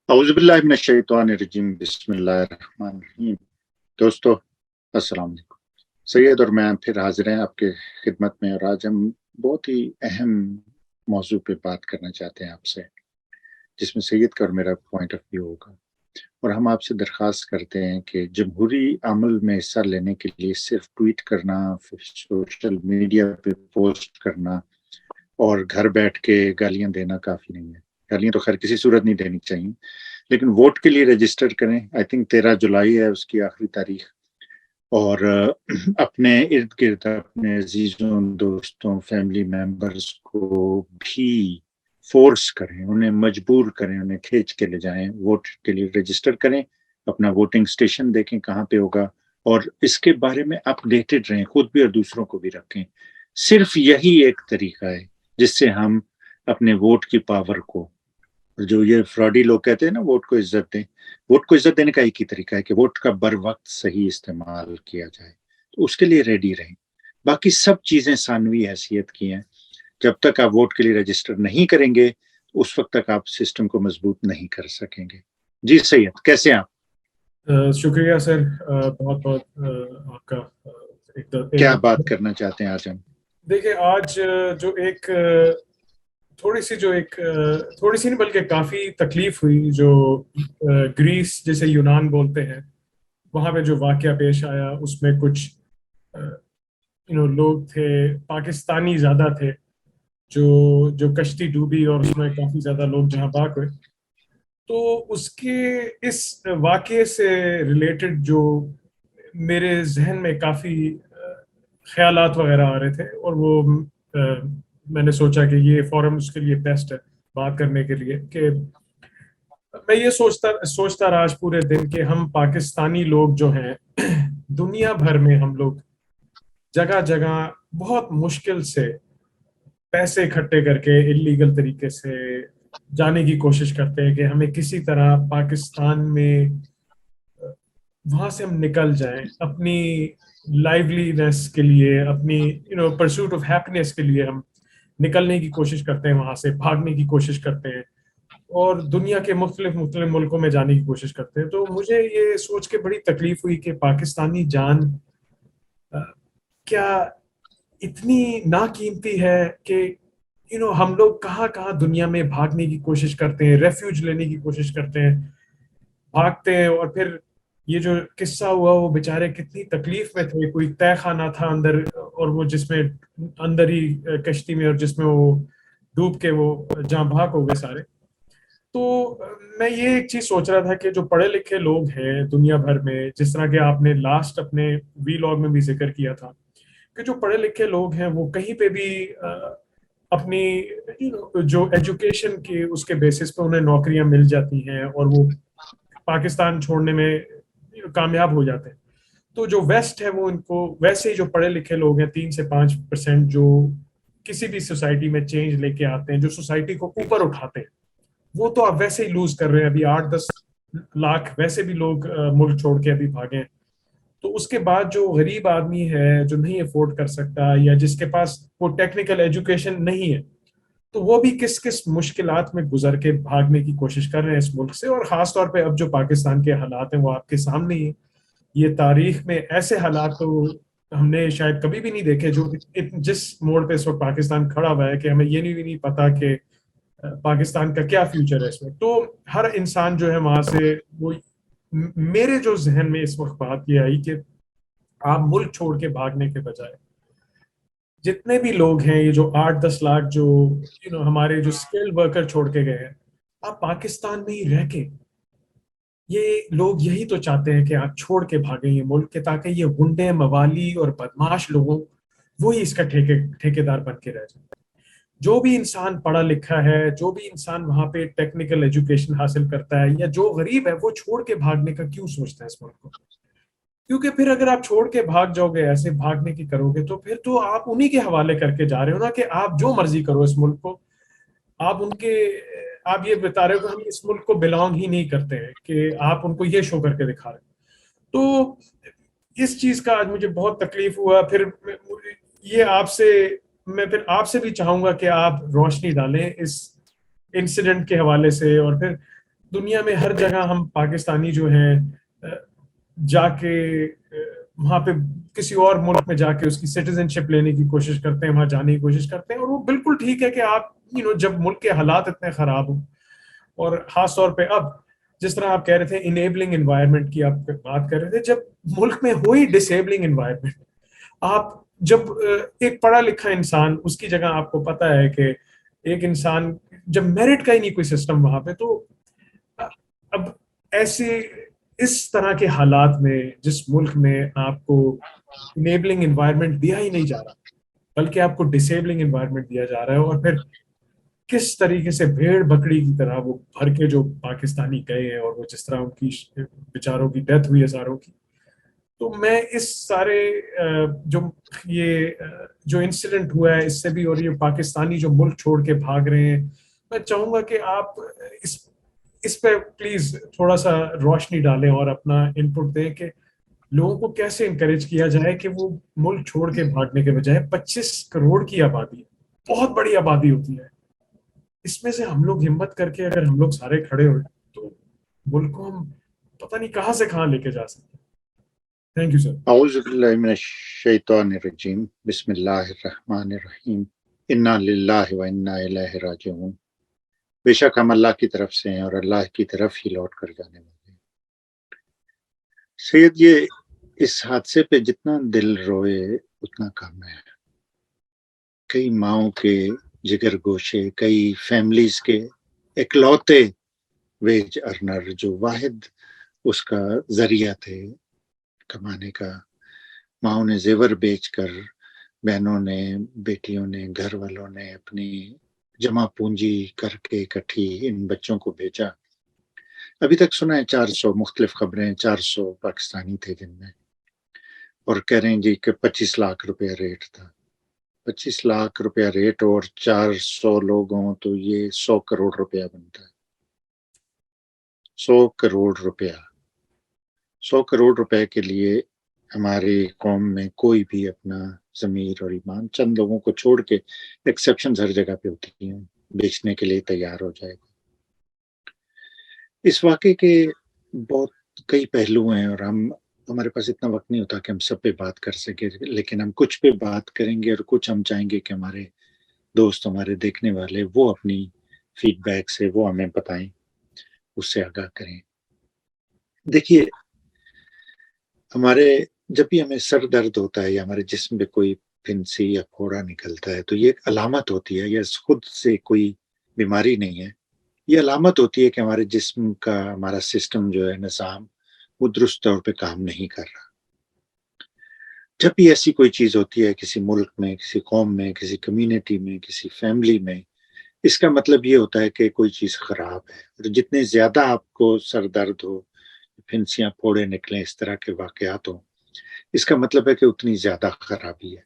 اعوذ باللہ من الشیطان الرجیم بسم اللہ الرحمن الرحیم۔ دوستو السلام علیکم۔ سید اور میں پھر حاضر ہیں آپ کے خدمت میں، اور آج ہم بہت ہی اہم موضوع پہ بات کرنا چاہتے ہیں آپ سے، جس میں سید کا اور میرا پوائنٹ آف ویو ہوگا، اور ہم آپ سے درخواست کرتے ہیں کہ جمہوری عمل میں حصہ لینے کے لیے صرف ٹویٹ کرنا، سوشل میڈیا پہ پوسٹ کرنا اور گھر بیٹھ کے گالیاں دینا کافی نہیں ہے۔ گالیاں تو خیر کسی صورت نہیں دینی چاہیے، لیکن ووٹ کے لیے رجسٹر کریں۔ آئی تھنک 13 جولائی ہے اس کی آخری تاریخ، اور اپنے ارد گرد اپنے عزیزوں، دوستوں، فیملی ممبرز کو بھی فورس کریں، انہیں مجبور کریں، انہیں کھینچ کے لے جائیں، ووٹ کے لیے رجسٹر کریں، اپنا ووٹنگ سٹیشن دیکھیں کہاں پہ ہوگا، اور اس کے بارے میں اپ ڈیٹڈ رہیں، خود بھی اور دوسروں کو بھی رکھیں۔ صرف یہی ایک طریقہ ہے جس سے ہم اپنے ووٹ کی پاور کو، جو یہ فراڈی لوگ کہتے ہیں نا ووٹ کو عزت دیں، ووٹ کو عزت دینے کا ایک ہی طریقہ ہے کہ ووٹ کا بر وقت صحیح استعمال کیا جائے، تو اس کے لیے ریڈی رہیں۔ باقی سب چیزیں ثانوی حیثیت کی ہیں، جب تک آپ ووٹ کے لیے رجسٹر نہیں کریں گے اس وقت تک آپ سسٹم کو مضبوط نہیں کر سکیں گے۔ جی سید، کیسے ہیں آپ؟ شکریہ سر، بہت بہت آپ کا کیا بات کرنا چاہتے ہیں آج ہم؟ دیکھیں، آج جو ایک تھوڑی سی نہیں بلکہ کافی تکلیف ہوئی، جو گریس جسے یونان بولتے ہیں، وہاں پہ جو واقعہ پیش آیا اس میں کچھ لوگ تھے، پاکستانی زیادہ تھے، جو کشتی ڈوبی اور اس میں کافی زیادہ لوگ جہاں باق ہوئے۔ تو اس واقعے سے ریلیٹڈ جو میرے ذہن میں کافی خیالات وغیرہ آ رہے تھے، اور وہ میں نے سوچا کہ یہ فورم اس کے لیے بیسٹ ہے بات کرنے کے لیے، کہ میں یہ سوچتا رہا آج پورے دن کہ ہم پاکستانی لوگ جو ہیں، دنیا بھر میں ہم لوگ جگہ جگہ بہت مشکل سے پیسے اکٹھے کر کے انلیگل طریقے سے جانے کی کوشش کرتے ہیں کہ ہمیں کسی طرح پاکستان میں وہاں سے ہم نکل جائیں، اپنی لائیولیڈنس کے لیے، اپنی پرسوٹ آف ہیپینس کے لیے ہم نکلنے کی کوشش کرتے ہیں، وہاں سے بھاگنے کی کوشش کرتے ہیں، اور دنیا کے مختلف ملکوں میں جانے کی کوشش کرتے ہیں۔ تو مجھے یہ سوچ کے بڑی تکلیف ہوئی کہ پاکستانی جان کیا اتنی ناقیمتی ہے کہ ہم لوگ کہاں کہاں دنیا میں بھاگنے کی کوشش کرتے ہیں، ریفیوج لینے کی کوشش کرتے ہیں، بھاگتے ہیں، اور پھر یہ جو قصہ ہوا وہ بیچارے کتنی تکلیف میں تھے، کوئی تہ خانہ تھا اندر، اور وہ جس میں اندر ہی کشتی میں، اور جس میں وہ ڈوب کے وہ جہاں بھاگ ہو گئے سارے۔ تو میں یہ ایک چیز سوچ رہا تھا کہ جو پڑھے لکھے لوگ ہیں دنیا بھر میں، جس طرح کہ آپ نے لاسٹ اپنے وی لاگ میں بھی ذکر کیا تھا کہ جو پڑھے لکھے لوگ ہیں وہ کہیں پہ بھی اپنی جو ایجوکیشن کی اس کے بیسس پہ انہیں نوکریاں مل جاتی ہیں، اور وہ پاکستان چھوڑنے میں کامیاب ہو جاتے ہیں۔ تو جو ویسٹ ہے وہ ان کو ویسے ہی جو پڑھے لکھے لوگ ہیں 3 سے 5% جو کسی بھی سوسائٹی میں چینج لے کے آتے ہیں، جو سوسائٹی کو اوپر اٹھاتے ہیں، وہ تو آپ ویسے ہی لوز کر رہے ہیں۔ ابھی 8-10 لاکھ ویسے بھی لوگ ملک چھوڑ کے ابھی بھاگے ہیں۔ تو اس کے بعد جو غریب آدمی ہے، جو نہیں افورڈ کر سکتا، یا جس کے پاس وہ ٹیکنیکل ایجوکیشن نہیں ہے، تو وہ بھی کس کس مشکلات میں گزر کے بھاگنے کی کوشش کر رہے ہیں اس ملک سے۔ اور خاص طور پہ اب جو پاکستان کے حالات ہیں وہ آپ کے سامنے ہی ہیں۔ یہ تاریخ میں ایسے حالات تو ہم نے شاید کبھی بھی نہیں دیکھے، جو جس موڑ پہ اس وقت پاکستان کھڑا ہوا ہے، کہ ہمیں یہ بھی نہیں پتا کہ پاکستان کا کیا فیوچر ہے اس میں۔ تو ہر انسان جو ہے وہاں سے، وہ میرے جو ذہن میں اس وقت بات یہ آئی کہ آپ ملک چھوڑ کے بھاگنے کے بجائے جتنے بھی لوگ ہیں، یہ جو 8-10 لاکھ جو ہمارے جو اسکل ورکر چھوڑ کے گئے ہیں، آپ پاکستان میں ہی رہ کے، یہ لوگ یہی تو چاہتے ہیں کہ آپ چھوڑ کے بھاگیں یہ ملک کے، تاکہ یہ گنڈے، موالی اور بدماش لوگوں وہی اس کا ٹھیکیدار بن کے رہ جائیں۔ جو بھی انسان پڑھا لکھا ہے، جو بھی انسان وہاں پہ ٹیکنیکل ایجوکیشن حاصل کرتا ہے، یا جو غریب ہے، وہ چھوڑ کے بھاگنے کا کیوں سوچتا ہے اس ملک کو؟ کیونکہ پھر اگر آپ چھوڑ کے بھاگ جاؤ گے، ایسے بھاگنے کی کرو گے، تو پھر تو آپ انہی کے حوالے کر کے جا رہے ہو نا، کہ آپ جو مرضی کرو اس ملک کو، آپ یہ بتا رہے ہو کہ ہم اس ملک کو بلانگ ہی نہیں کرتے ہیں، کہ آپ ان کو یہ شو کر کے دکھا رہے ہیں۔ تو اس چیز کا آج مجھے بہت تکلیف ہوا۔ پھر یہ میں پھر آپ سے بھی چاہوں گا کہ آپ روشنی ڈالیں اس انسیڈنٹ کے حوالے سے، اور پھر دنیا میں ہر جگہ ہم پاکستانی جو ہیں جا کے وہاں پہ کسی اور ملک میں جا کے اس کی سٹیزن شپ لینے کی کوشش کرتے ہیں، وہاں جانے کی کوشش کرتے ہیں، اور وہ بالکل ٹھیک ہے کہ آپ جب ملک کے حالات اتنے خراب ہوں، اور خاص طور پہ اب جس طرح آپ کہہ رہے تھے انیبلنگ انوائرمنٹ کی آپ بات کر رہے تھے، جب ملک میں ہوئی ڈسیبلنگ انوائرمنٹ، آپ جب ایک پڑھا لکھا انسان، اس کی جگہ آپ کو پتا ہے کہ ایک انسان جب میرٹ کا ہی نہیں کوئی سسٹم وہاں پہ، تو اب ایسے اس طرح کے حالات میں جس ملک میں آپ کو انیبلنگ انوائرمنٹ دیا ہی نہیں جا رہا بلکہ آپ کو ڈسیبلنگ انوائرمنٹ دیا جا رہا ہے، اور پھر کس طریقے سے بھیڑ بکری کی طرح وہ بھر کے جو پاکستانی گئے ہیں، اور وہ جس طرح ان کی بیچاروں کی ڈیتھ ہوئی ہزاروں کی، تو میں اس سارے جو یہ جو انسیڈنٹ ہوا ہے اس سے بھی، اور یہ پاکستانی جو ملک چھوڑ کے بھاگ رہے ہیں، میں چاہوں گا کہ آپ اس اس پہ پلیز تھوڑا سا روشنی ڈالیں اور اپنا ان پٹ دیں کہ لوگوں کو کیسے انکریج کیا جائے کہ وہ ملک چھوڑ کے بھاگنے کے بجائے 25 کروڑ کی آبادی ہے، بہت بڑی آبادی ہوتی ہے، اس میں سے ہم لوگ ہمت کر کے اگر ہم لوگ سارے کھڑے ہوئے تو ملک کو ہم پتہ نہیں کہاں سے کہاں لے کے جا سکتے ہیں۔ Thank you sir. اعوذ باللہ من الشیطان الرجیم، بسم اللہ الرحمن الرحیم، انا للہ و انا الیہ راجعون۔ بے شک ہم اللہ کی طرف سے ہیں اور اللہ کی طرف ہی لوٹ کر جانے والے ہیں۔ سید، یہ اس حادثے پہ جتنا دل روئے اتنا کم ہے۔ کئی ماؤں کے جگر گوشے، کئی فیملیز کے اکلوتے ویج ارنر جو واحد اس کا ذریعہ تھے کمانے کا، ماؤں نے زیور بیچ کر، بہنوں نے، بیٹیوں نے، گھر والوں نے اپنی جمع پونجی کر کے اکٹھی ان بچوں کو بھیجا۔ ابھی تک سنا ہے 400 مختلف خبریں، 400 پاکستانی تھے جن میں، اور کہہ رہے ہیں جی کہ 25 لاکھ روپیہ ریٹ تھا۔ 25 لاکھ روپیہ ریٹ اور 400 لوگ ہوں تو یہ 100 کروڑ روپیہ بنتا ہے۔ 100 کروڑ روپیہ، 100 کروڑ روپے کے لیے ہماری قوم میں کوئی بھی اپنا ضمیر اور ایمان، چند لوگوں کو چھوڑ کے ایکسیپشنز ہر جگہ پہ ہوتی ہیں، بیچنے کے لیے تیار ہو جائے گا۔ اس واقعے کے بہت کئی پہلو ہیں، اور ہمارے پاس اتنا وقت نہیں ہوتا کہ ہم سب پہ بات کر سکیں، لیکن ہم کچھ پہ بات کریں گے، اور کچھ ہم چاہیں گے کہ ہمارے دوست، ہمارے دیکھنے والے، وہ اپنی فیڈ بیک سے وہ ہمیں بتائیں، اس سے آگاہ کریں۔ دیکھیے، ہمارے جب بھی ہمیں سر درد ہوتا ہے یا ہمارے جسم پہ کوئی پھنسی یا پھوڑا نکلتا ہے تو یہ ایک علامت ہوتی ہے، یہ خود سے کوئی بیماری نہیں ہے، یہ علامت ہوتی ہے کہ ہمارے جسم کا، ہمارا سسٹم جو ہے، نظام، وہ درست طور پہ کام نہیں کر رہا۔ جب بھی ایسی کوئی چیز ہوتی ہے کسی ملک میں، کسی قوم میں، کسی کمیونٹی میں، کسی فیملی میں، اس کا مطلب یہ ہوتا ہے کہ کوئی چیز خراب ہے، اور جتنے زیادہ آپ کو سر درد ہو، پھنسیاں پھوڑے نکلیں، اس طرح کے واقعات ہوں، اس کا مطلب ہے کہ اتنی زیادہ خرابی ہے۔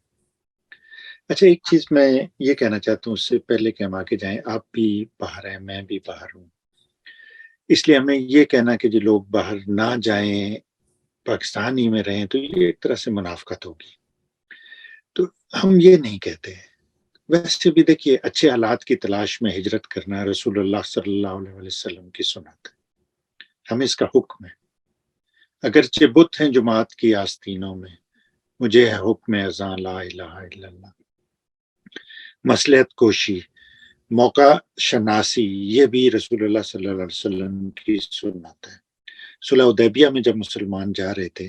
اچھا، ایک چیز میں یہ کہنا چاہتا ہوں اس سے پہلے کہ ہم آگے جائیں، آپ بھی باہر ہیں، میں بھی باہر ہوں، اس لیے ہمیں یہ کہنا کہ جو لوگ باہر نہ جائیں، پاکستان ہی میں رہیں، تو یہ ایک طرح سے منافقت ہوگی، تو ہم یہ نہیں کہتے ہیں۔ ویسے بھی دیکھیے، اچھے حالات کی تلاش میں ہجرت کرنا رسول اللہ صلی اللہ علیہ وسلم کی سنت ہے، ہمیں اس کا حکم ہے۔ اگرچہ بت ہیں جماعت کی آستینوں میں، مجھے ہے حکم اذاں لا الہ الا اللہ۔ مصلحت کوشی، موقع شناسی، یہ بھی رسول اللہ صلی اللہ علیہ وسلم کی سنت ہے۔ صلح حدیبیہ میں جب مسلمان جا رہے تھے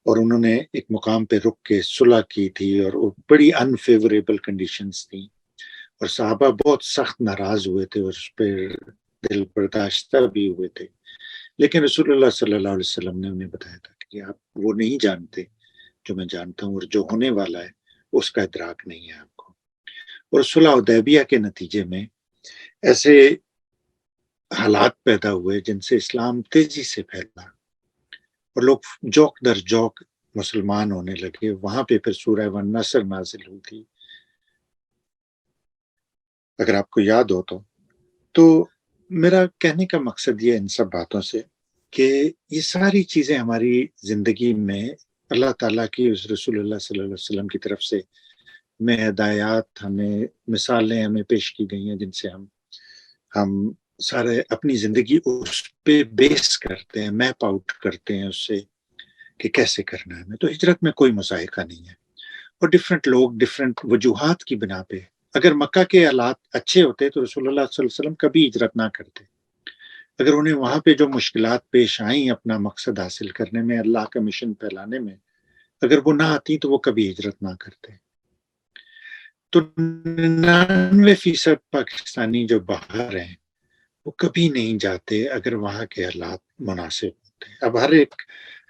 اور انہوں نے ایک مقام پہ رک کے صلح کی تھی، اور وہ بڑی انفیوریبل کنڈیشنز تھیں، اور صحابہ بہت سخت ناراض ہوئے تھے اور اس پہ دل برداشتہ بھی ہوئے تھے، لیکن رسول اللہ صلی اللہ علیہ وسلم نے انہیں بتایا تھا کہ آپ وہ نہیں جانتے جو میں جانتا ہوں، اور جو ہونے والا ہے اس کا ادراک نہیں ہے آپ کو۔ اور صلح حدیبیہ کے نتیجے میں ایسے حالات پیدا ہوئے جن سے اسلام تیزی سے پھیلا، اور لوگ جوک در جوک مسلمان ہونے لگے۔ وہاں پہ پھر سورہ والنصر نازل ہوئی تھی، اگر آپ کو یاد ہو تو میرا کہنے کا مقصد یہ ان سب باتوں سے کہ یہ ساری چیزیں ہماری زندگی میں اللہ تعالیٰ کی، اس رسول اللہ صلی اللہ علیہ وسلم کی طرف سے میں ہدایات، ہمیں مثالیں ہمیں پیش کی گئی ہیں جن سے ہم سارے اپنی زندگی اس پہ بیس کرتے ہیں، میپ آؤٹ کرتے ہیں اس سے کہ کیسے کرنا ہے. تو ہجرت میں کوئی مذائقہ نہیں ہے. اور ڈفرینٹ لوگ ڈفرینٹ وجوہات کی بنا پہ، اگر مکہ کے حالات اچھے ہوتے تو رسول اللہ صلی اللہ علیہ وسلم کبھی ہجرت نہ کرتے. اگر انہیں وہاں پہ جو مشکلات پیش آئیں اپنا مقصد حاصل کرنے میں، اللہ کا مشن پھیلانے میں، اگر وہ نہ آتی تو وہ کبھی ہجرت نہ کرتے. تو 99% پاکستانی جو باہر ہیں وہ کبھی نہیں جاتے اگر وہاں کے حالات مناسب ہوتے. اب ہر ایک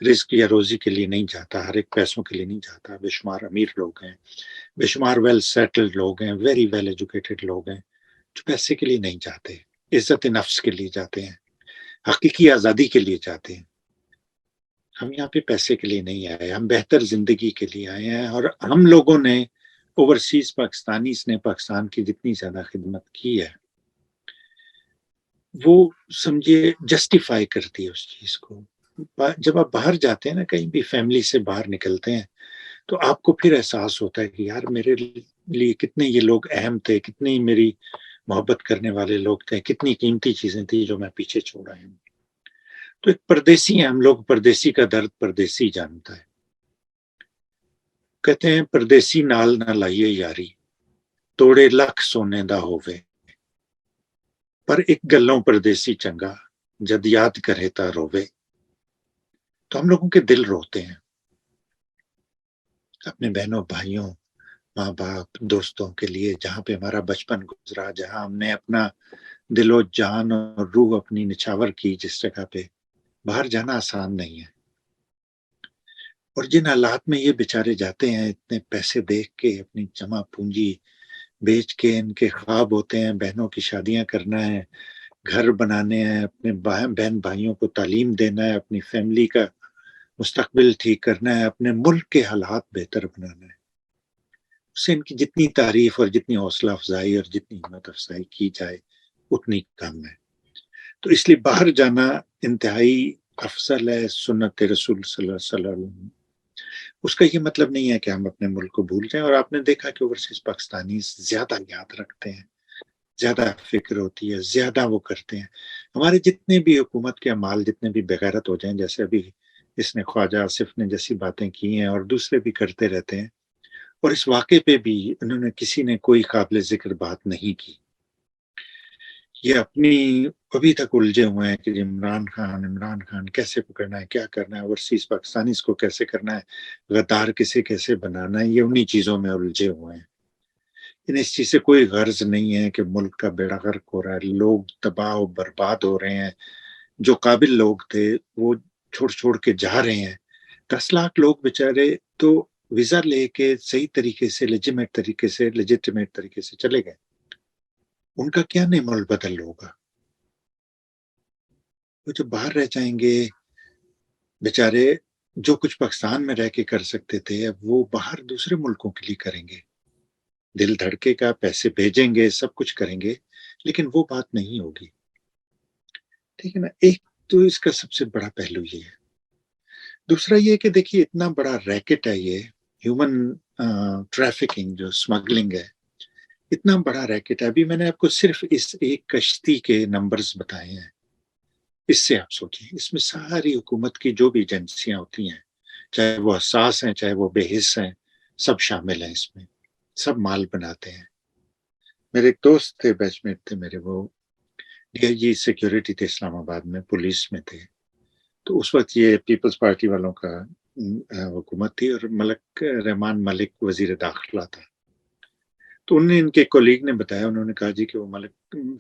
رزق یا روزی کے لیے نہیں جاتا، ہر ایک پیسوں کے لیے نہیں جاتا. بے شمار امیر لوگ ہیں، بے شمار ویل سیٹلڈ لوگ ہیں، ویری ویل ایجوکیٹڈ لوگ ہیں جو پیسے کے لیے نہیں جاتے، عزت نفس کے لیے جاتے ہیں، حقیقی آزادی کے لیے جاتے ہیں. ہم یہاں پہ پیسے کے لیے نہیں آئے، ہم بہتر زندگی کے لیے آئے ہیں. اور ہم لوگوں نے اوورسیز پاکستانیز نے پاکستان کی جتنی زیادہ خدمت کی ہے وہ سمجھے جسٹیفائی کرتی ہے اس چیز کو. جب آپ باہر جاتے ہیں نا، کہیں بھی فیملی سے باہر نکلتے ہیں تو آپ کو پھر احساس ہوتا ہے کہ یار میرے لیے کتنے یہ لوگ اہم تھے، کتنی میری محبت کرنے والے لوگ تھے، کتنی قیمتی چیزیں تھیں جو میں پیچھے چھوڑ آیا ہوں. تو ایک پردیسی ہیں ہم لوگ، پردیسی کا درد پردیسی جانتا ہے. کہتے ہیں پردیسی نال نہ لائیے یاری، توڑے لکھ سونے دا ہووے، پر ایک گلوں پردیسی چنگا جد یاد کرے تا رووے. تو ہم لوگوں کے دل روتے ہیں اپنے بہنوں بھائیوں، ماں باپ، دوستوں کے لیے، جہاں پہ ہمارا بچپن گزرا، جہاں ہم نے اپنا دل و جان اور روح اپنی نچھاور کی. جس جگہ پہ باہر جانا آسان نہیں ہے. اور جن حالات میں یہ بیچارے جاتے ہیں، اتنے پیسے دیکھ کے اپنی جمع پونجی بیچ کے، ان کے خواب ہوتے ہیں بہنوں کی شادیاں کرنا ہے، گھر بنانے ہیں، اپنے بہن بھائیوں کو تعلیم دینا ہے، اپنی فیملی کا مستقبل ٹھیک کرنا ہے، اپنے ملک کے حالات بہتر بنانا ہے. اس سے ان کی جتنی تعریف اور جتنی حوصلہ افزائی اور جتنی ہمت افزائی کی جائے اتنی کم ہے. تو اس لیے باہر جانا انتہائی افضل ہے سنت رسول صلی اللہ علیہ وسلم. اس کا یہ مطلب نہیں ہے کہ ہم اپنے ملک کو بھول جائیں. اور آپ نے دیکھا کہ اوورسیز پاکستانی زیادہ یاد رکھتے ہیں، زیادہ فکر ہوتی ہے، زیادہ وہ کرتے ہیں. ہمارے جتنے بھی حکومت کے اعمال جتنے بھی بغیرت ہو جائیں، جیسے ابھی اس نے خواجہ آصف نے جیسی باتیں کی ہیں اور دوسرے بھی کرتے رہتے ہیں، اور اس واقعے پہ بھی انہوں نے کسی نے کوئی قابل ذکر بات نہیں کی. یہ اپنی ابھی تک الجھے ہوئے ہیں کہ عمران خان کیسے پکڑنا ہے، کیا کرنا ہے، اوورسیز پاکستانیز کو کیسے کرنا ہے، غدار کسے کیسے بنانا ہے. یہ انہی چیزوں میں الجھے ہوئے ہیں. انہیں اس چیز سے کوئی غرض نہیں ہے کہ ملک کا بیڑا غرق ہو رہا ہے، لوگ تباہ و برباد ہو رہے ہیں. جو قابل لوگ تھے وہ چھوڑ کے جا رہے ہیں. 10 لاکھ لوگ بےچارے تو ویزا لے کے صحیح طریقے سے، لیجیٹمیٹ طریقے سے چلے گئے. ان کا کیا نعم البدل ہوگا؟ وہ جو باہر رہ جائیں گے بےچارے، جو کچھ پاکستان میں رہ کے کر سکتے تھے اب وہ باہر دوسرے ملکوں کے لیے کریں گے. دل دھڑکے کا، پیسے بھیجیں گے، سب کچھ کریں گے، لیکن وہ بات نہیں ہوگی. ٹھیک ہے نا. ایک تو اس کا سب سے بڑا پہلو یہ ہے. دوسرا یہ کہ دیکھیے اتنا بڑا ریکٹ ہے یہ ہیومن ٹریفکنگ، جو اسمگلنگ ہے، اتنا بڑا ریکٹ ہے. ابھی میں نے آپ کو صرف اس ایک کشتی کے نمبرز بتائے ہیں. اس سے آپ سوچیں، اس میں ساری حکومت کی جو بھی ایجنسیاں ہوتی ہیں، چاہے وہ حساس ہیں چاہے وہ بے حس ہیں، سب شامل ہیں اس میں، سب مال بناتے ہیں. میرے ایک دوست تھے، بیچ میٹ تھے میرے، وہ ڈی آئی جی سیکیورٹی تھے اسلام آباد میں، پولیس میں تھے. تو اس وقت یہ پیپلز پارٹی والوں کا حکومت تھی اور ملک رحمان ملک وزیر داخلہ تھا. تو انہوں نے، ان کے کولیگ نے بتایا، انہوں نے کہا جی کہ وہ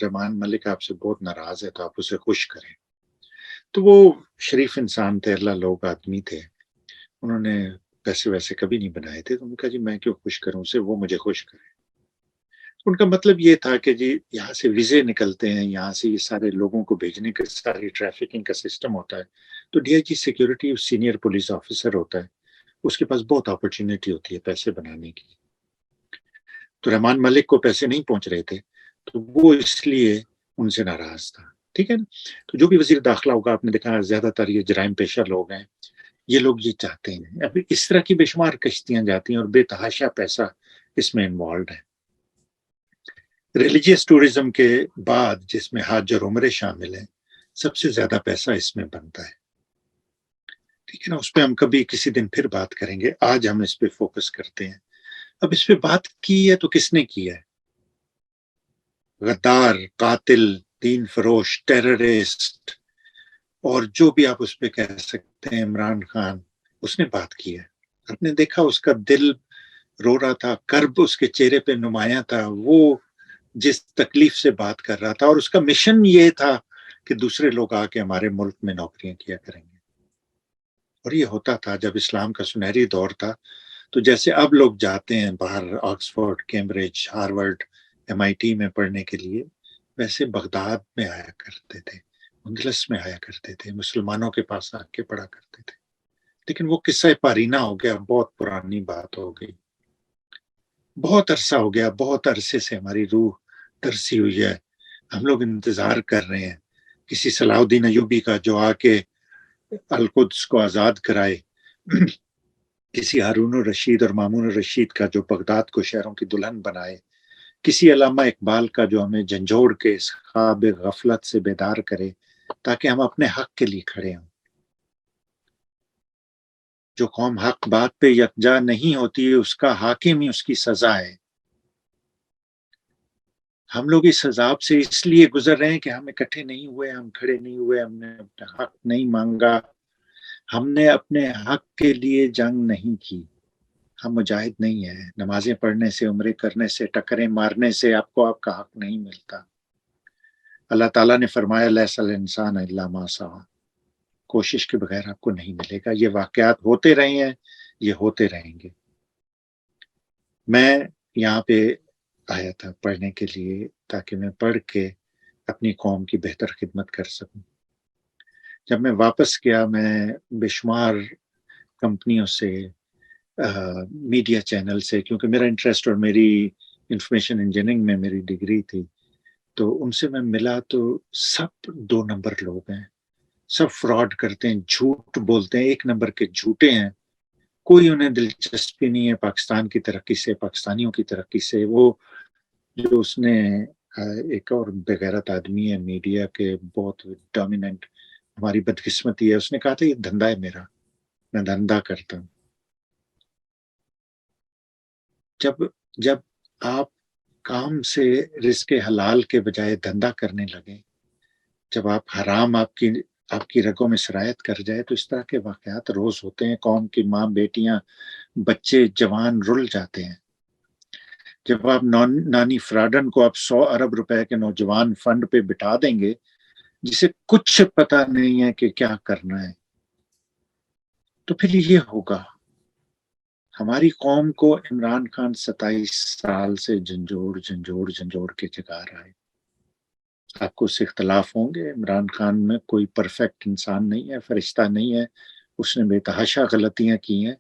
رحمان ملک آپ سے بہت ناراض ہے تو آپ اسے خوش کریں. تو وہ شریف انسان تھے، اللہ لوگ آدمی تھے، انہوں نے پیسے ویسے کبھی نہیں بنائے تھے. تو انہوں نے کہا جی میں کیوں خوش کروں اسے، وہ مجھے خوش کرے. ان کا مطلب یہ تھا کہ جی یہاں سے ویزے نکلتے ہیں، یہاں سے یہ سارے لوگوں کو بھیجنے کا ساری ٹریفکنگ کا سسٹم ہوتا ہے. تو D I G security senior police officer ہوتا ہے، اس کے پاس بہت اپرچونٹی ہوتی ہے پیسے بنانے کی. تو رحمان ملک کو پیسے نہیں پہنچ رہے تھے تو وہ اس لیے ان سے ناراض تھا. ٹھیک ہے نا. تو جو بھی وزیر داخلہ ہوگا، آپ نے دیکھا زیادہ تر یہ جرائم پیشہ لوگ ہیں، یہ لوگ یہ چاہتے ہیں. اب اس طرح کی بے شمار کشتیاں جاتی ہیں اور بے تحاشا پیسہ اس میں انوالوڈ ہے. ریلیجیس ٹورزم کے بعد جس میں حج اور عمرے شامل ہیں، سب سے زیادہ پیسہ اس میں بنتا ہے، ٹھیک ہے نا؟ اس پہ ہم کبھی کسی دن پھر بات کریں گے، آج ہم اس پہ فوکس کرتے ہیں۔ اب اس پہ بات کی ہے تو کس نے کی ہے؟ غدار، قاتل، دین فروش، ٹیررسٹ، اور جو بھی آپ اس پہ کہہ سکتے ہیں، عمران خان، اس نے بات کی ہے۔ آپ نے دیکھا اس کا دل رو رہا تھا، کرب اس کے چہرے پہ نمایاں تھا، وہ جس تکلیف سے بات کر رہا تھا، اور اس کا مشن یہ تھا کہ دوسرے لوگ آ کے ہمارے ملک میں نوکریاں کیا کریں گے۔ اور یہ ہوتا تھا جب اسلام کا سنہری دور تھا، تو جیسے اب لوگ جاتے ہیں باہر آکسفورڈ، کیمبرج، ہارورڈ، MIT میں پڑھنے کے لیے، ویسے بغداد میں آیا کرتے تھے، اندلس میں آیا کرتے تھے، مسلمانوں کے پاس آ کے پڑھا کرتے تھے۔ لیکن وہ قصہ پارینہ ہو گیا، بہت پرانی بات ہو گئی، بہت عرصہ ہو گیا، بہت عرصے سے ہماری روح ترسی ہوئی ہے، ہم لوگ انتظار کر رہے ہیں کسی صلاح الدین ایوبی کا جو آ کے القدس کو آزاد کرائے، کسی ہارون الرشید اور مامون الرشید کا جو بغداد کو شہروں کی دلہن بنائے، کسی علامہ اقبال کا جو ہمیں جھنجھوڑ کے اس خواب غفلت سے بیدار کرے تاکہ ہم اپنے حق کے لیے کھڑے ہوں۔ جو قوم حق بات پہ یکجا نہیں ہوتی، اس کا حاکم ہی اس کی سزا ہے۔ ہم لوگ اس عذاب سے اس لیے گزر رہے ہیں کہ ہم اکٹھے نہیں ہوئے، ہم کھڑے نہیں ہوئے، ہم نے اپنا حق نہیں مانگا، ہم نے اپنے حق کے لیے جنگ نہیں کی۔ ہم مجاہد نہیں ہیں، نمازیں پڑھنے سے، عمرے کرنے سے، ٹکریں مارنے سے آپ کو آپ کا حق نہیں ملتا۔ اللہ تعالیٰ نے فرمایا لیس الانسان الا ما سعی، کوشش کے بغیر آپ کو نہیں ملے گا۔ یہ واقعات ہوتے رہے ہیں، یہ ہوتے رہیں گے۔ میں یہاں پہ آیا تھا پڑھنے کے لیے تاکہ میں پڑھ کے اپنی قوم کی بہتر خدمت کر سکوں۔ جب میں واپس گیا، میں بے شمار کمپنیوں سے، میڈیا چینل سے، کیونکہ میرا انٹرسٹ اور میری انفارمیشن انجینئرنگ میں میری ڈگری تھی، تو ان سے میں ملا تو سب 2 نمبر لوگ ہیں، سب فراڈ کرتے ہیں، جھوٹ بولتے ہیں، 1 نمبر کے جھوٹے ہیں۔ کوئی انہیں دلچسپی نہیں ہے پاکستان کی ترقی سے، پاکستانیوں کی ترقی سے۔ وہ جو اس نے ایک اور بغیرت آدمی ہے میڈیا کے بہت ڈومیننٹ، ہماری بدقسمتی ہے، اس نے کہا تھا یہ دھندا ہے میرا، میں دھندا کرتا ہوں۔ جب آپ کام سے رزق حلال کے بجائے دھندا کرنے لگے، جب آپ حرام آپ کی رگوں میں سرایت کر جائے، تو اس طرح کے واقعات روز ہوتے ہیں۔ قوم کی ماں، بیٹیاں، بچے، جوان رل جاتے ہیں۔ جب آپ نانی فراڈن کو آپ 100 ارب روپے کے نوجوان فنڈ پہ بٹھا دیں گے جسے کچھ پتا نہیں ہے کہ کیا کرنا ہے، تو پھر یہ ہوگا۔ ہماری قوم کو عمران خان 27 سال سے جھنجھوڑ کے جگا رہا ہے۔ آپ کو اس سے اختلاف ہوں گے، عمران خان میں کوئی پرفیکٹ انسان نہیں ہے، فرشتہ نہیں ہے، اس نے بے تحاشا غلطیاں کی ہیں،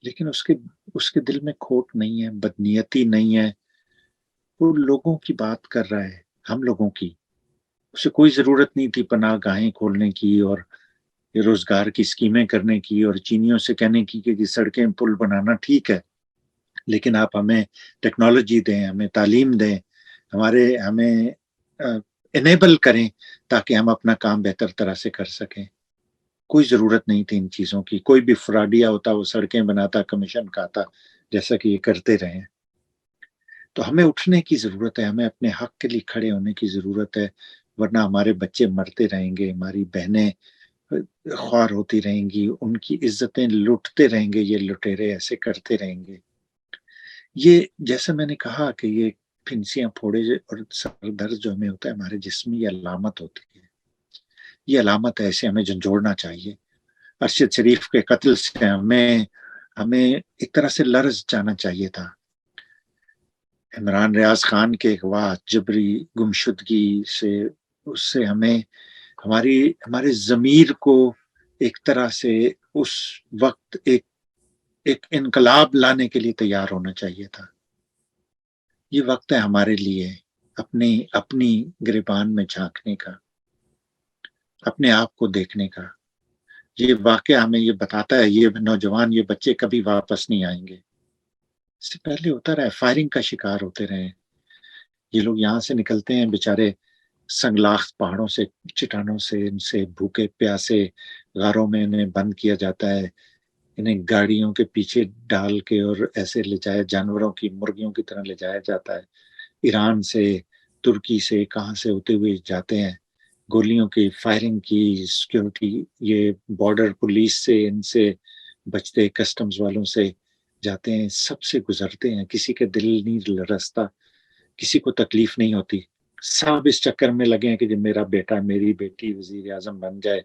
لیکن اس کے دل میں کھوٹ نہیں ہے، بدنیتی نہیں ہے۔ وہ لوگوں کی بات کر رہا ہے، ہم لوگوں کی۔ اسے کوئی ضرورت نہیں تھی پناہ گاہیں کھولنے کی اور روزگار کی اسکیمیں کرنے کی اور چینیوں سے کہنے کی کہ سڑکیں پل بنانا ٹھیک ہے، لیکن آپ ہمیں ٹیکنالوجی دیں، ہمیں تعلیم دیں، ہمیں انیبل کریں تاکہ ہم اپنا کام بہتر طرح سے کر سکیں۔ کوئی ضرورت نہیں تھی ان چیزوں کی۔ کوئی بھی فراڈیا ہوتا وہ سڑکیں بناتا، کمیشن کھاتا، جیسا کہ یہ کرتے رہے ہیں۔ تو ہمیں اٹھنے کی ضرورت ہے، ہمیں اپنے حق کے لیے کھڑے ہونے کی ضرورت ہے، ورنہ ہمارے بچے مرتے رہیں گے، ہماری بہنیں خوار ہوتی رہیں گی، ان کی عزتیں لوٹتے رہیں گے، یہ لٹیرے ایسے کرتے رہیں گے۔ یہ جیسا میں نے کہا کہ یہ پھنسیاں پھوڑے اور سر درد جو ہمیں ہوتا ہے ہمارے جسم، یہ علامت ہوتی ہے، یہ علامت ہے، اسے ہمیں جھنجھوڑنا چاہیے۔ ارشد شریف کے قتل سے ہمیں ایک طرح سے لرز جانا چاہیے تھا۔ عمران ریاض خان کے اغوا، جبری گمشدگی سے، اس سے ہمیں ہمارے ضمیر کو ایک طرح سے اس وقت ایک انقلاب لانے کے لیے تیار ہونا چاہیے تھا۔ یہ وقت ہے ہمارے لیے اپنی گریبان میں جھانکنے کا، اپنے آپ کو دیکھنے کا۔ یہ واقعہ ہمیں یہ بتاتا ہے یہ نوجوان، یہ بچے کبھی واپس نہیں آئیں گے۔ اس سے پہلے ہوتا رہا، فائرنگ کا شکار ہوتے رہے، یہ لوگ یہاں سے نکلتے ہیں بیچارے سنگلاخ پہاڑوں سے، چٹانوں سے، ان سے بھوکے پیاسے غاروں میں انہیں بند کیا جاتا ہے، انہیں گاڑیوں کے پیچھے ڈال کے اور ایسے لے جایا، جانوروں کی مرغیوں کی طرح لے جایا جاتا ہے، ایران سے، ترکی سے، کہاں سے ہوتے ہوئے جاتے ہیں، گولیوں کی فائرنگ کی، سیکیورٹی، یہ بارڈر پولیس سے، ان سے بچتے، کسٹمز والوں سے جاتے ہیں، سب سے گزرتے ہیں، کسی کے دل نہیں لرزتا، کسی کو تکلیف نہیں ہوتی، سب اس چکر میں لگے ہیں کہ جب میرا بیٹا، میری بیٹی وزیر اعظم بن جائے،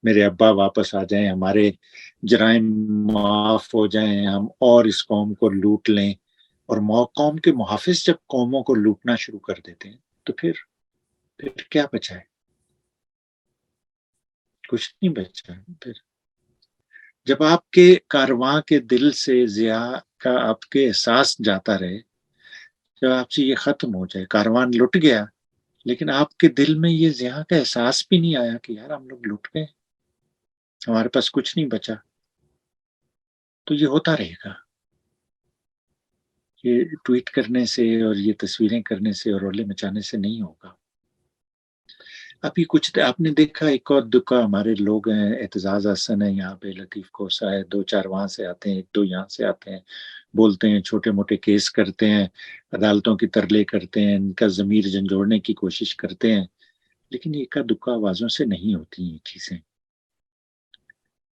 میرے ابا واپس آ جائیں، ہمارے جرائم معاف ہو جائیں، ہم اور اس قوم کو لوٹ لیں۔ اور قوم کے محافظ جب قوموں کو لوٹنا شروع کر دیتے ہیں تو پھر کیا بچا ہے؟ کچھ نہیں بچا۔ پھر جب آپ کے کارواں کے دل سے ضیاء کا آپ کے احساس جاتا رہے، جب آپ سے یہ ختم ہو جائے، کاروان لٹ گیا، لیکن آپ کے دل میں یہ ضیاء کا احساس بھی نہیں آیا کہ یار ہم لوگ لٹ گئے، ہمارے پاس کچھ نہیں بچا، تو یہ ہوتا رہے گا۔ یہ ٹویٹ کرنے سے اور یہ تصویریں کرنے سے اور رولے مچانے سے نہیں ہوگا۔ ابھی کچھ آپ نے دیکھا، ایک اور دکا ہمارے لوگ ہیں، اعتزاز حسن ہے یہاں پہ، لطیف کوسا ہے، 2-4 وہاں سے آتے ہیں، 1-2 یہاں سے آتے ہیں، بولتے ہیں، چھوٹے موٹے کیس کرتے ہیں، عدالتوں کی ترلے کرتے ہیں، ان کا ضمیر جھنجھوڑنے کی کوشش کرتے ہیں، لیکن ایک دکا آوازوں سے نہیں ہوتی یہ چیزیں۔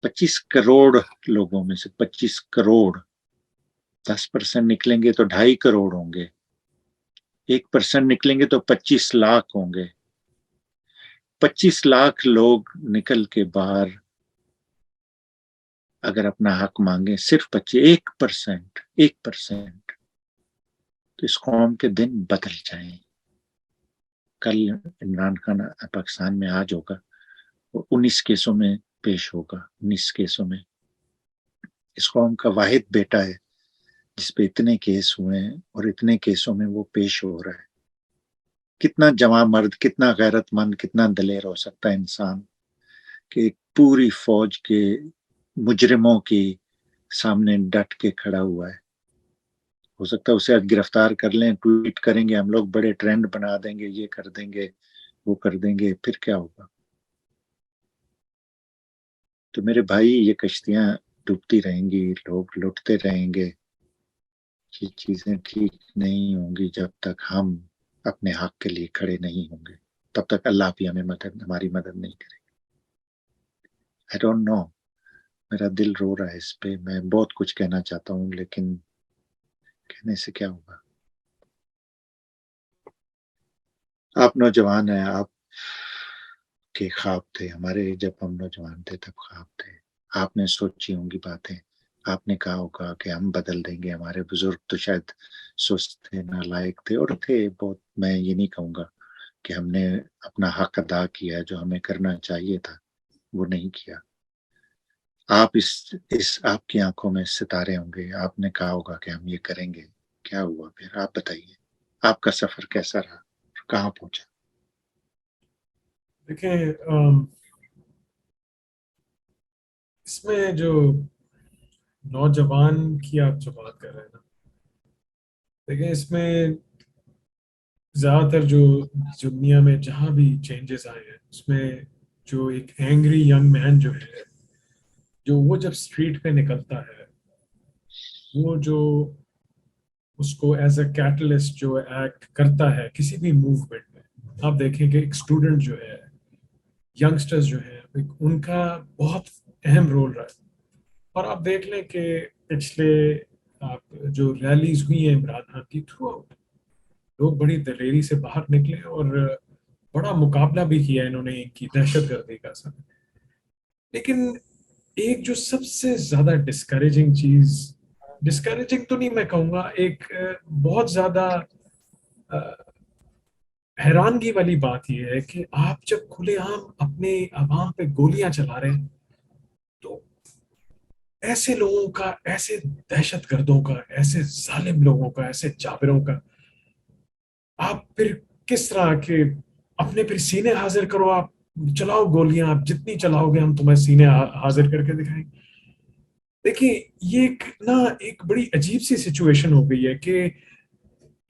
25 کروڑ لوگوں میں سے 25 کروڑ 10% نکلیں گے تو 2.5 کروڑ ہوں گے، 1% نکلیں گے تو 25 لاکھ ہوں گے۔ 25 لاکھ لوگ نکل کے باہر اگر اپنا حق مانگے، صرف 1%، تو اس قوم کے دن بدل جائیں۔ کل عمران خان پاکستان میں آج ہوگا، وہ 19 کیسوں میں پیش ہوگا، 19 کیسوں میں۔ اس قوم کا واحد بیٹا ہے جس پہ اتنے کیس ہوئے ہیں، اور اتنے کیسوں میں وہ پیش ہو رہا ہے۔ کتنا جواں مرد، کتنا غیرت مند، کتنا دلیر ہو سکتا ہے انسان کہ ایک پوری فوج کے مجرموں کی سامنے ڈٹ کے کھڑا ہوا ہے۔ ہو سکتا ہے اسے آج گرفتار کر لیں، ٹویٹ کریں گے ہم لوگ، بڑے ٹرینڈ بنا دیں گے، یہ کر دیں گے، وہ کر دیں گے، پھر کیا ہوگا؟ تو میرے بھائی، یہ کشتیاں ڈوبتی رہیں گی، لوگ لٹتے رہیں گے، یہ چیزیں ٹھیک نہیں ہوں گی جب تک ہم اپنے حق کے لیے کھڑے نہیں ہوں گے، تب تک اللہ بھی ہماری مدد نہیں کرے گا۔ I don't know، میرا دل رو رہا ہے اس پہ، میں بہت کچھ کہنا چاہتا ہوں، لیکن کہنے سے کیا ہوگا؟ آپ نوجوان ہیں، آپ کے خواب تھے، ہمارے جب ہم نوجوان تھے تب خواب تھے، آپ نے سوچی ہوں گی باتیں، آپ نے کہا ہوگا کہ ہم بدل دیں گے، ہمارے بزرگ تو شاید سست تھے، نالائق تھے، اور تھے بہت، میں یہ نہیں کہوں گا کہ ہم نے اپنا حق ادا کیا جو ہمیں کرنا چاہیے تھا، وہ نہیں کیا۔ آپ آپ کی آنکھوں میں ستارے ہوں گے، آپ نے کہا ہوگا کہ ہم یہ کریں گے، کیا ہوا پھر؟ آپ بتائیے، آپ کا سفر کیسا رہا، کہاں پہنچا؟ دیکھیں، اس میں جو نوجوان کی آپ جو بات کر رہے ہیں نا، دیکھیں اس میں زیادہ تر جو دنیا میں جہاں بھی چینجز آئے ہیں، اس میں جو ایک اینگری ینگ مین جو ہے، جو وہ جب اسٹریٹ پہ نکلتا ہے، وہ جو اس کو ایز اے کیٹلسٹ جو ایکٹ کرتا ہے کسی بھی موومنٹ میں، آپ دیکھیں کہ ایک اسٹوڈنٹ جو ہے، ینگسٹرز جو ہیں، ان کا بہت اہم رول رہا ہے۔ اور آپ دیکھ لیں کہ پچھلے آپ جو ریلیز ہوئی ہیں عمران خان کی، تھرو آؤٹ لوگ بڑی دلیری سے باہر نکلے اور بڑا مقابلہ بھی کیا انہوں نے ان کی دہشت گردی کا سب۔ لیکن ایک جو سب سے زیادہ ڈسکریجنگ تو نہیں میں کہوں گا، ایک بہت زیادہ حیرانگی والی بات یہ ہے کہ آپ جب کھلے عام اپنے عوام پہ گولیاں چلا رہے ہیں، تو ایسے لوگوں کا، ایسے دہشت گردوں کا، ایسے ظالم لوگوں کا، ایسے جابروں کا آپ پھر کس طرح کے اپنے پھر سینے حاضر کرو، آپ چلاؤ گولیاں، آپ جتنی چلاؤ گے ہم تمہیں سینے حاضر کر کے دکھائیں گے۔ دیکھیں، یہ ایک بڑی عجیب سی سچویشن ہو گئی ہے کہ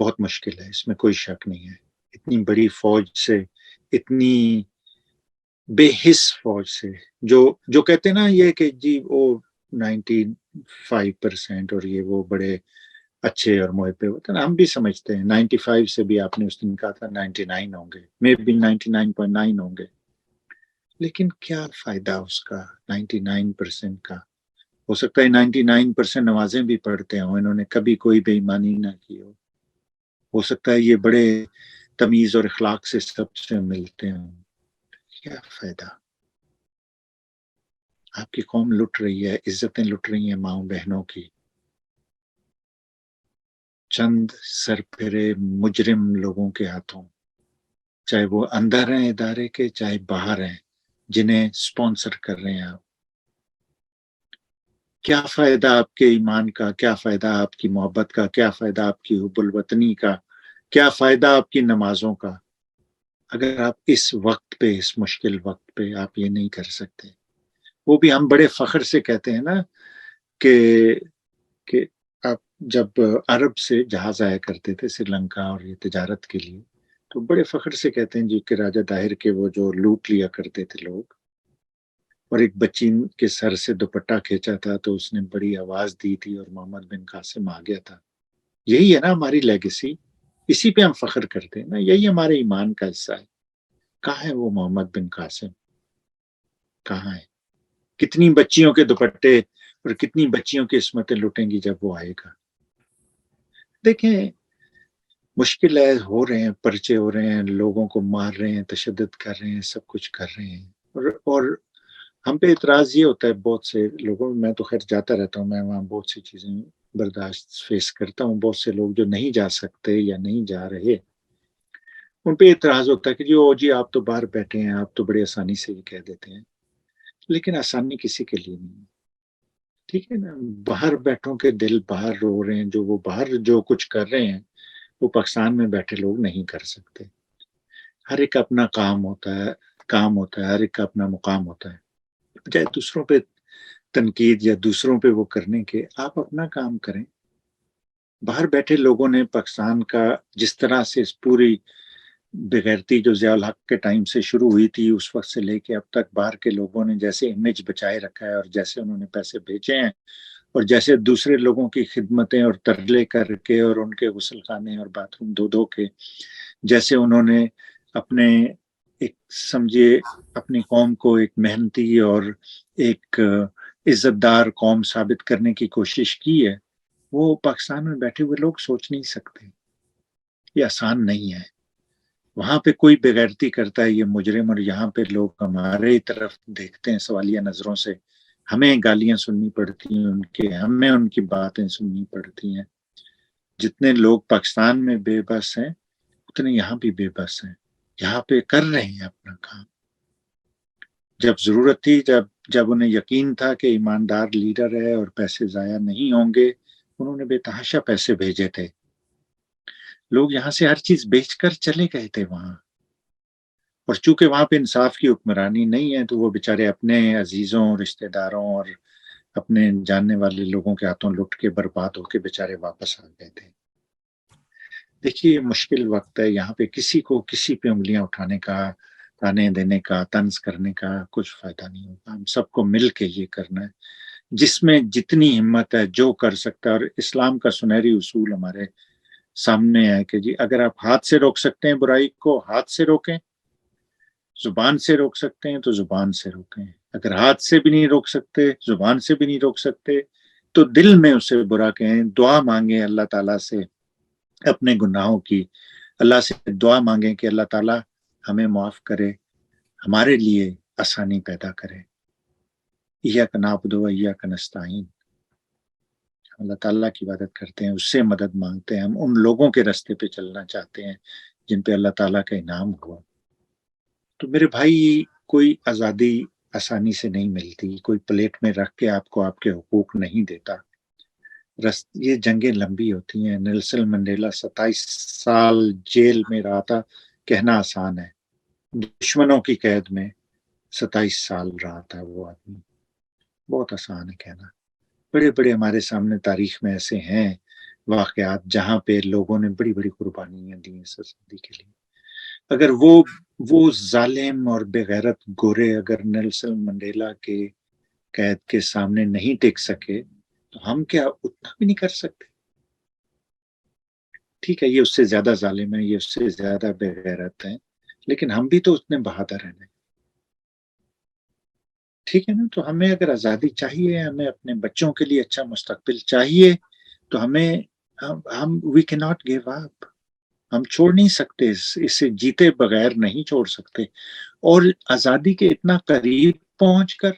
بہت مشکل ہے، اس میں کوئی شک نہیں ہے. اتنی بڑی فوج سے، اتنی بے حس فوج سے، جو کہتے ہیں نا یہ کہ جی وہ 95% اور یہ وہ بڑے اچھے اور محب ہوتے ہیں، ہم بھی سمجھتے ہیں 95 سے بھی آپ نے اس دن کہا تھا 99 ہوں گے، مے بی 99.9 ہوں گے، لیکن کیا فائدہ اس کا 99% کا؟ ہو سکتا ہے 99% نمازیں بھی پڑھتے ہوں، انہوں نے کبھی کوئی بے ایمانی نہ کی ہو سکتا ہے یہ بڑے تمیز اور اخلاق سے سب سے ملتے ہوں، کیا فائدہ؟ آپ کی قوم لٹ رہی ہے، عزتیں لٹ رہی ہیں ماؤں بہنوں کی، چند سرپھرے مجرم لوگوں کے ہاتھوں، چاہے وہ اندر ہیں ادارے کے چاہے باہر ہیں، جنہیں سپانسر کر رہے ہیں آپ. کیا فائدہ آپ کے ایمان کا، کیا فائدہ آپ کی محبت کا، کیا فائدہ آپ کی حب الوطنی کا، کیا فائدہ آپ کی نمازوں کا، اگر آپ اس وقت پہ، اس مشکل وقت پہ آپ یہ نہیں کر سکتے. وہ بھی ہم بڑے فخر سے کہتے ہیں نا کہ آپ جب عرب سے جہاز آیا کرتے تھے سری لنکا اور یہ تجارت کے لیے، تو بڑے فخر سے کہتے ہیں جی کہ راجہ طاہر کے وہ جو لوٹ لیا کرتے تھے لوگ، اور ایک بچی کے سر سے دوپٹہ کھینچا تھا تو اس نے بڑی آواز دی تھی اور محمد بن قاسم آ گیا تھا. یہی ہے نا ہماری لیگیسی، اسی پہ ہم فخر کرتے ہیں نا، یہی ہمارے ایمان کا حصہ ہے. کہاں ہے وہ محمد بن قاسم؟ کہاں ہے؟ کتنی بچیوں کے دوپٹے اور کتنی بچیوں کی عصمتیں لٹیں گی جب وہ آئے گا. دیکھیں مشکل ہے، ہو رہے ہیں پرچے، ہو رہے ہیں لوگوں کو مار رہے ہیں، تشدد کر رہے ہیں، سب کچھ کر رہے ہیں، اور ہم پہ اعتراض یہ ہوتا ہے بہت سے لوگوں، میں تو خیر جاتا رہتا ہوں، میں وہاں بہت سی چیزیں برداشت فیس کرتا ہوں، بہت سے لوگ جو نہیں جا سکتے یا نہیں جا رہے، ان پہ اعتراض ہوتا ہے کہ جی آپ تو باہر بیٹھے ہیں، آپ تو بڑی آسانی سے یہ کہہ دیتے ہیں، لیکن آسانی کسی کے لیے نہیں ہے. ٹھیک ہے نا، باہر بیٹھوں کے دل باہر رو رہے ہیں، جو وہ باہر جو کچھ کر رہے ہیں وہ پاکستان میں بیٹھے لوگ نہیں کر سکتے. ہر ایک اپنا کام ہوتا ہے، ہر ایک کا اپنا مقام ہوتا ہے. بجائے دوسروں پہ تنقید یا دوسروں پہ وہ کرنے کے، آپ اپنا کام کریں. باہر بیٹھے لوگوں نے پاکستان کا جس طرح سے اس پوری بغیرتی جو ضیاء الحق کے ٹائم سے شروع ہوئی تھی، اس وقت سے لے کے اب تک باہر کے لوگوں نے جیسے امیج بچائے رکھا ہے، اور جیسے انہوں نے پیسے بھیجے ہیں، اور جیسے دوسرے لوگوں کی خدمتیں اور ترلے کر کے اور ان کے غسل خانے اور باتھ روم دھو کے، جیسے انہوں نے اپنے ایک سمجھے اپنی قوم کو ایک محنتی اور ایک عزت دار قوم ثابت کرنے کی کوشش کی ہے، وہ پاکستان میں بیٹھے ہوئے لوگ سوچ نہیں سکتے. یہ آسان نہیں ہے. وہاں پہ کوئی بغیرتی کرتا ہے یہ مجرم، اور یہاں پہ لوگ ہمارے طرف دیکھتے ہیں سوالیہ نظروں سے، ہمیں گالیاں سننی پڑتی ہیں ہمیں ان کی باتیں سننی پڑتی ہیں. جتنے لوگ پاکستان میں بے بس ہیں اتنے یہاں بھی بے بس ہیں، یہاں پہ کر رہے ہیں اپنا کام. جب ضرورت تھی، جب انہیں یقین تھا کہ ایماندار لیڈر ہے اور پیسے ضائع نہیں ہوں گے، انہوں نے بے تحاشا پیسے بھیجے تھے. لوگ یہاں سے ہر چیز بیچ کر چلے گئے تھے وہاں، اور چونکہ وہاں پہ انصاف کی حکمرانی نہیں ہے تو وہ بیچارے اپنے عزیزوں، رشتہ داروں اور اپنے جاننے والے لوگوں کے ہاتھوں لٹ کے برباد ہو کے بیچارے واپس آ گئے تھے. دیکھیے مشکل وقت ہے، یہاں پہ کسی کو کسی پہ انگلیاں اٹھانے کا، تانے دینے کا، طنز کرنے کا کچھ فائدہ نہیں ہوگا. ہم سب کو مل کے یہ کرنا ہے، جس میں جتنی ہمت ہے جو کر سکتا ہے. اور اسلام کا سنہری اصول ہمارے سامنے ہے کہ جی اگر آپ ہاتھ سے روک سکتے ہیں برائی کو ہاتھ سے روکیں، زبان سے روک سکتے ہیں تو زبان سے روکیں، اگر ہاتھ سے بھی نہیں روک سکتے، زبان سے بھی نہیں روک سکتے، تو دل میں اسے برا کہیں، دعا مانگیں اللہ تعالیٰ سے اپنے گناہوں کی، اللہ سے دعا مانگیں کہ اللہ تعالیٰ ہمیں معاف کرے، ہمارے لیے آسانی پیدا کرے. ایاک نعبد و ایاک نستعین، اللہ تعالیٰ کی عبادت کرتے ہیں، اس سے مدد مانگتے ہیں، ہم ان لوگوں کے راستے پہ چلنا چاہتے ہیں جن پہ اللہ تعالیٰ کا انعام ہوا. تو میرے بھائی کوئی آزادی آسانی سے نہیں ملتی، کوئی پلیٹ میں رکھ کے آپ کو آپ کے حقوق نہیں دیتا. یہ جنگیں لمبی ہوتی ہیں. نیلسن منڈیلا 27 سال جیل میں رہا تھا، کہنا آسان ہے، دشمنوں کی قید میں 27 سال رہا تھا وہ آدمی، بہت آسان ہے کہنا. بڑے بڑے ہمارے سامنے تاریخ میں ایسے ہیں واقعات جہاں پہ لوگوں نے بڑی بڑی قربانیاں دی اس آزادی کے لیے. اگر وہ ظالم اور بے غیرت گورے اگر نیلسن منڈیلا کے قید کے سامنے نہیں ٹک سکے تو ہم کیا اتنا بھی نہیں کر سکتے؟ ٹھیک ہے، یہ اس سے زیادہ ظالم ہے، یہ اس سے زیادہ بے غیرت ہے، لیکن ہم بھی تو اتنے بہادر ہیں. ٹھیک ہے نا؟ تو ہمیں اگر آزادی چاہیے، ہمیں اپنے بچوں کے لیے اچھا مستقبل چاہیے، تو ہمیں وی کی ناٹ گیو اپ. ہم چھوڑ نہیں سکتے، اسے جیتے بغیر نہیں چھوڑ سکتے. اور آزادی کے اتنا قریب پہنچ کر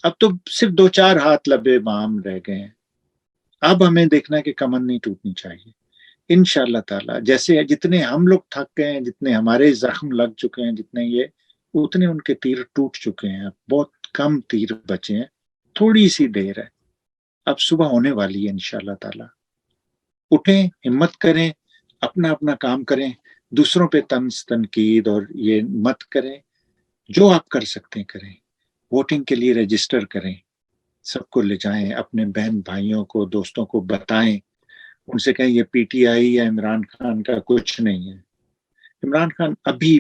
اب تو صرف 2-4 ہاتھ لبے بام رہ گئے ہیں. اب ہمیں دیکھنا ہے کہ کمر نہیں ٹوٹنی چاہیے. انشاءاللہ تعالی جیسے جتنے ہم لوگ تھک گئے ہیں، جتنے ہمارے زخم لگ چکے ہیں، جتنے یہ اتنے ان کے تیر ٹوٹ چکے ہیں. اب بہت کم تیر بچے ہیں، تھوڑی سی دیر ہے، اب صبح ہونے والی ہے انشاءاللہ تعالی. اٹھیں، ہمت کریں، اپنا اپنا کام کریں، دوسروں پہ طنز تنقید اور یہ مت کریں. جو آپ کر سکتے ہیں کریں. ووٹنگ کے لیے رجسٹر کریں، سب کو لے جائیں، اپنے بہن بھائیوں کو دوستوں کو بتائیں، ان سے کہیں یہ پی ٹی آئی یا عمران خان کا کچھ نہیں ہے. عمران خان ابھی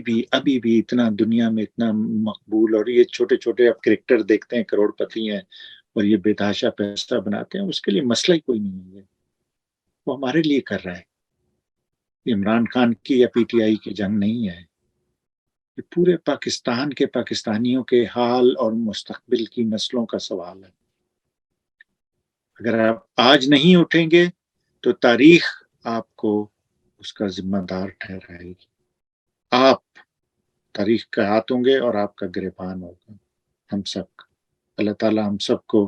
بھی اتنا دنیا میں اتنا مقبول، اور یہ چھوٹے چھوٹے آپ کرکٹر دیکھتے ہیں کروڑ پتی ہیں اور یہ بے تحاشا پیسہ بناتے ہیں، اس کے لیے مسئلہ ہی کوئی نہیں ہے. وہ ہمارے لیے کر رہا ہے. عمران خان کی یا پی ٹی آئی کی جنگ نہیں ہے، یہ پورے پاکستان کے پاکستانیوں کے حال اور مستقبل کی نسلوں کا سوال ہے. اگر آپ آج نہیں اٹھیں گے تو تاریخ آپ کو اس کا ذمہ دار ٹھہرائے گی. آپ تاریخ کا ہاتھ ہوں گے اور آپ کا گریبان ہوگا ہم سب کا. اللہ تعالیٰ ہم سب کو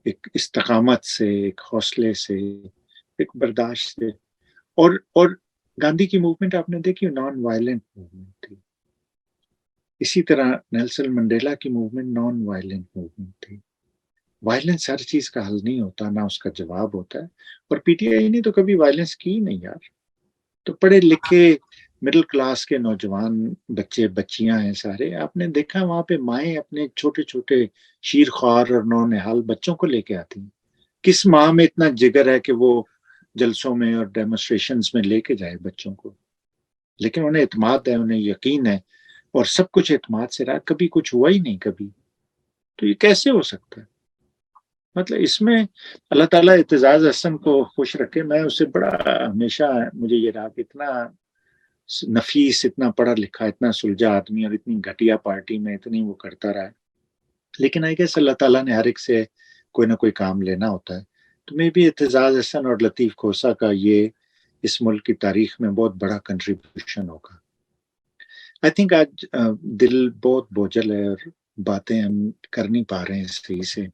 ایک استقامت سے، ایک حوصلے سے، ایک برداشت سے. اور گاندھی کی موومنٹ آپ نے دیکھی، نان وائلنٹ موومنٹ تھی. اسی طرح نیلسن منڈیلا کی موومنٹ نان وائلنٹ موومنٹ تھی. وائلنس ہر چیز کا حل نہیں ہوتا، نہ اس کا جواب ہوتا ہے. اور پی ٹی آئی نے تو کبھی وائلنس کی نہیں یار. تو پڑھے لکھے مڈل کلاس کے نوجوان بچے بچیاں ہیں سارے. آپ نے دیکھا وہاں پہ مائیں اپنے چھوٹے چھوٹے شیر خوار اور نونہال بچوں کو لے کے آتی ہیں. کس ماں میں اتنا جگر ہے کہ وہ جلسوں میں اور ڈیمونسٹریشنز میں لے کے جائے بچوں کو؟ لیکن انہیں اعتماد ہے، انہیں یقین ہے، اور سب کچھ اعتماد سے رہا. کبھی کچھ ہوا ہی نہیں کبھی. تو یہ کیسے ہو سکتا ہے؟ مطلب اس میں اللہ تعالیٰ اعتزاز احسن کو خوش رکھے. میں اسے بڑا ہمیشہ مجھے یہ رہا کہ اتنا نفیس، اتنا پڑھا لکھا، اتنا سلجھا آدمی، اور اتنی گھٹیا پارٹی میں اتنی وہ کرتا رہا ہے. لیکن آئی گیس اللہ تعالیٰ نے ہر ایک سے کوئی نہ کوئی کام لینا ہوتا ہے. تو میں بھی اعتزاز احسن اور لطیف کھوسہ کا یہ اس ملک کی تاریخ میں بہت بڑا کنٹریبیوشن ہوگا. آئی تھنک آج دل بہت بوجھل ہے اور باتیں ہم کر نہیں پا رہے ہیں صحیح سے.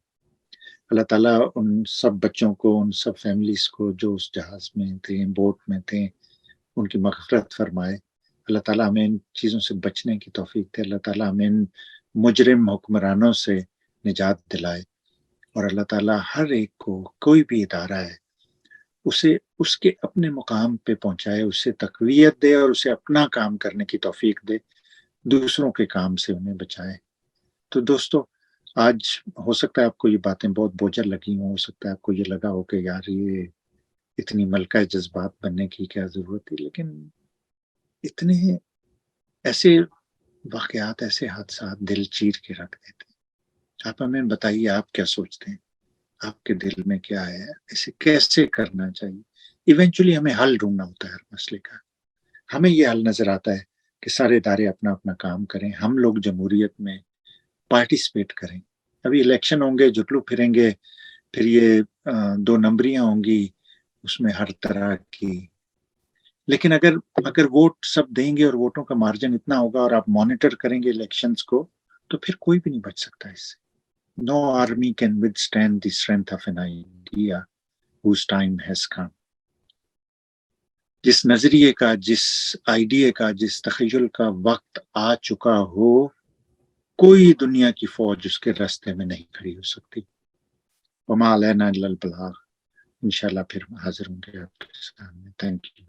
اللہ تعالیٰ ان سب بچوں کو، ان سب فیملیز کو جو اس جہاز میں تھے، بوٹ میں تھے، ان کی مغفرت فرمائے. اللہ تعالیٰ ہمیں ان چیزوں سے بچنے کی توفیق دے. اللہ تعالیٰ ہمیں ان مجرم حکمرانوں سے نجات دلائے. اور اللہ تعالیٰ ہر ایک کو، کوئی بھی ادارہ ہے، اسے اس کے اپنے مقام پہ پہنچائے، اسے تقویت دے اور اسے اپنا کام کرنے کی توفیق دے، دوسروں کے کام سے انہیں بچائے. تو دوستو، آج ہو سکتا ہے آپ کو یہ باتیں بہت بوجھل لگی ہوں، ہو سکتا ہے آپ کو یہ لگا ہو کہ یار یہ اتنی ملکہ جذبات بننے کی کیا ضرورت تھی. لیکن اتنے ایسے واقعات، ایسے حادثات دل چیر کے رکھ دیتے ہیں. آپ ہمیں بتائیے آپ کیا سوچتے ہیں، آپ کے دل میں کیا ہے، اسے کیسے کرنا چاہیے. ایونچولی ہمیں حل ڈھونڈنا ہوتا ہے ہر مسئلے کا. ہمیں یہ حل نظر آتا ہے کہ سارے ادارے اپنا اپنا کام کریں، ہم لوگ جمہوریت میں پارٹیسپیٹ کریں. ابھی الیکشن ہوں گے، جٹلو پھریں گے، پھر یہ 2 نمبریاں ہوں گی اس میں ہر طرح کی. لیکن اگر ووٹ سب دیں گے اور ووٹوں کا مارجن اتنا ہوگا اور آپ مانیٹر کریں گے الیکشنز کو، تو پھر کوئی بھی نہیں بچ سکتا اس سے. No army can withstand the strength of an idea whose time has come. جس نظریے کا، جس آئیڈیا کا، جس تخیل کا وقت آ چکا ہو، کوئی دنیا کی فوج اس کے راستے میں نہیں کھڑی ہو سکتی. وما علینا الا البلاغ. انشاءاللہ پھر حاضر ہوں گے آپ کے سامنے. Thank you.